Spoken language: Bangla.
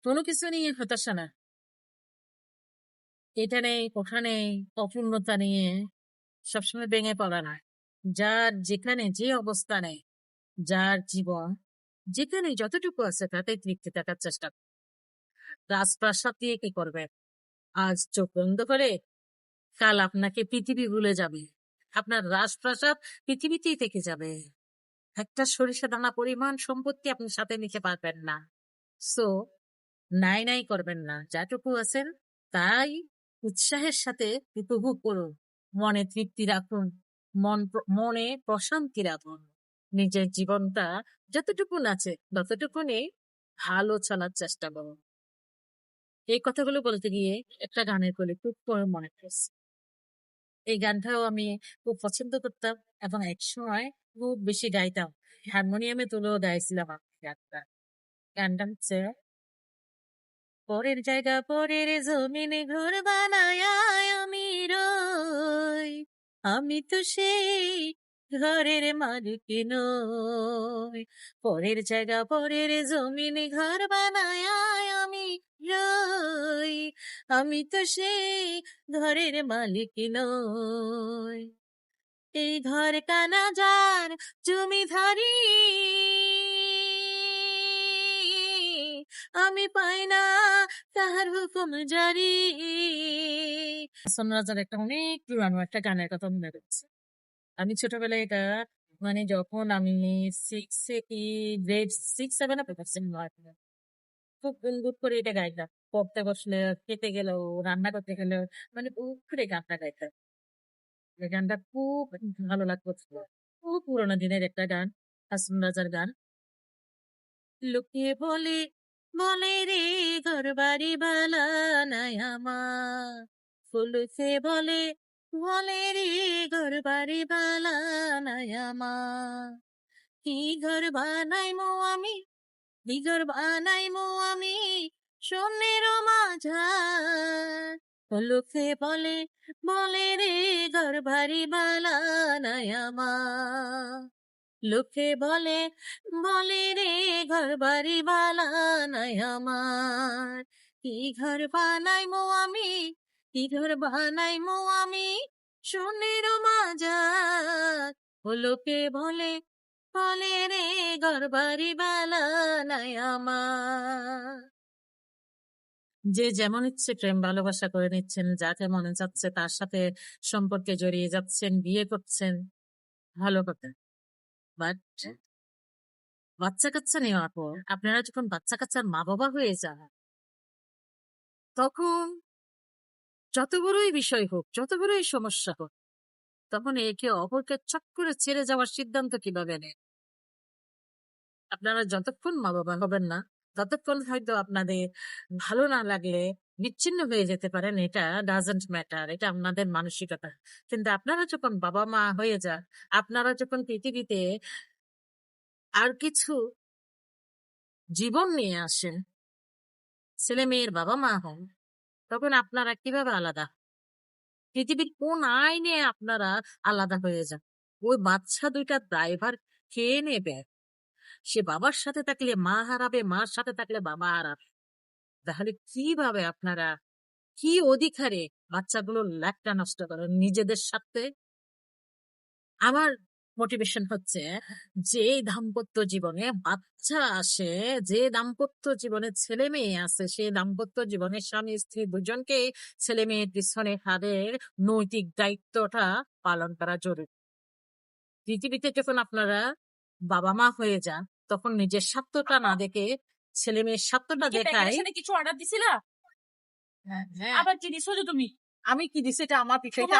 কোনো কিছু নিয়ে হতাশা না। এটা নেই, ওটা নেই, অপূর্ণতা নিয়ে সবসময় ভেঙে পড়া না। যার যেখানে যে অবস্থা নেই, যার জীবন যেখানে যতটুকু আছে তাতে তৃপ্তি থাকার চেষ্টা করুন। রাজপ্রাসাদ দিয়ে কি করবে? আজ চোখ বন্ধ করে কাল আপনাকে পৃথিবী ভুলে যাবে। আপনার রাজপ্রাসাদ পৃথিবীতেই থেকে যাবে। একটা সরিষা দানা পরিমাণ সম্পত্তি আপনি সাথে নিতে পারবেন না। সো নাই নাই করবেন না, যাটুকু আছেন তাই উৎসাহের সাথে উপভোগ করুন। মনে তৃপ্তি রাখুন, মনে প্রশান্তি রাখুন। নিজের জীবনটা যতটুকু আছে ততটুকুনি ভালো চলার চেষ্টা করুন। এই কথাগুলো বলতে গিয়ে একটা গানের কলি খুব করে মনে পড়ছে। এই গানটাও আমি খুব পছন্দ করতাম এবং একসময় খুব বেশি গাইতাম, হারমোনিয়ামে তুলেও গাইছিলাম আমি গানটা। গানটা হচ্ছে, পরের জায়গা পরের জমিনে ঘর বানায় আমি রই, আমি তো সেই ঘরের মালিক নই। পরের জায়গা পরের জমিনে ঘর বানায় আমি রই, আমি তো সেই ঘরের মালিক নই। এই ঘর কানা যার জমিধারি, আমি পাই না তাহার হুকুম জারি। হাসান রাজার একটা অনেক পুরানো একটা গানের কথা মনে পড়ছে। আমি ছোটবেলায় এটা, মানে যখন আমি সিক্সে কি গ্রেড 6-7 পড়ছি মনে হয়, খুব গুনগুন করে এটা গাইতাম। পড়তে বসলে, খেতে গেলেও, রান্না করতে গেলেও, মানে খুব করে গানটা গাইতাম। এই গানটা খুব ভালো লাগতো। খুব পুরোনো দিনের একটা গান, হাসন রাজার গান। লোকে বলে, বলে রে ঘর বাড়ি বালা নাই আমার, ফুলছে বলে, বলে রে ঘর বাড়ি বালা নাই আমার। কি ঘর বানাই মো আমি, কি ঘর বানাই মো আমি, সোনের মাঝার। লোকে বলে, বলে রে ঘর বাড়ি বালা নাই আমার। লোকে বলে, বলে রে ঘর বাড়ি বালা নাই আমার। কি ঘর বানাই মো আমি, কি ঘর বানাই মো আমি, সোনের মাঝার। ও লোকে বলে, বলে রে ঘর বাড়ি বালা নাই আমার। যে যেমন ইচ্ছে প্রেম ভালোবাসা করে নিচ্ছেন, যাকে মনে যাচ্ছে তার সাথে সম্পর্কে জড়িয়ে যাচ্ছেন, বিয়ে করছেন, ভালো কথা। বাট বাচ্চা কাচ্চা নেওয়ার পর আপনারা যখন বাচ্চা কাচ্চার মা বাবা হয়ে যান, তখন যত বড়ই বিষয় হোক, যত বড়ই সমস্যা হোক, তখন একে অপরকে চট করে ছেড়ে যাওয়ার সিদ্ধান্ত কিভাবে নেন? আপনারা যতক্ষণ মা বাবা হবেন না, ততক্ষণ হয়তো আপনাদের ভালো না লাগলে বিচ্ছিন্ন হয়ে যেতে পারেন, এটা ডাজন্ট ম্যাটার, এটা আপনাদের মানসিকতা। কিন্তু আপনারা যখন বাবা মা হয়ে যান, আপনারা যখন পৃথিবীতে আর কিছু জীবন নিয়ে আসেন, ছেলে মেয়ের বাবা মা হন, তখন আপনারা কিভাবে আলাদা? পৃথিবীর কোন আইনে আপনারা আলাদা হয়ে যান? ওই বাচ্চা দুইটার ড্রাইভার খেয়ে নেবে। সে বাবার সাথে থাকলে মা হারাবে, মার সাথে থাকলে বাবা হারাবে। তাহলে কিভাবে আপনারা, কি অধিকারে বাচ্চাগুলোর লাইফটা নষ্ট করেন নিজেদের সাথে? আমার মোটিভেশন হচ্ছে, যে দাম্পত্য জীবনে বাচ্চা আসে, যে দাম্পত্য জীবনে ছেলে মেয়ে আছে, সেই দাম্পত্য জীবনে স্বামী স্ত্রী দুজনকে ছেলে মেয়ের পিছনে তাদের নৈতিক দায়িত্বটা পালন করা জরুরি। পৃথিবীতে যখন আপনারা বাবা মা হয়ে যান, তখন নিজের স্বার্থটা না দেখে ছেলে মেয়ের স্বার্থটা দেখায়। কিছু অর্ডার দিছিলা? হ্যাঁ, আবার কি দিছো যে তুমি? আমি কি দিছি এটা আমার বিষয়টা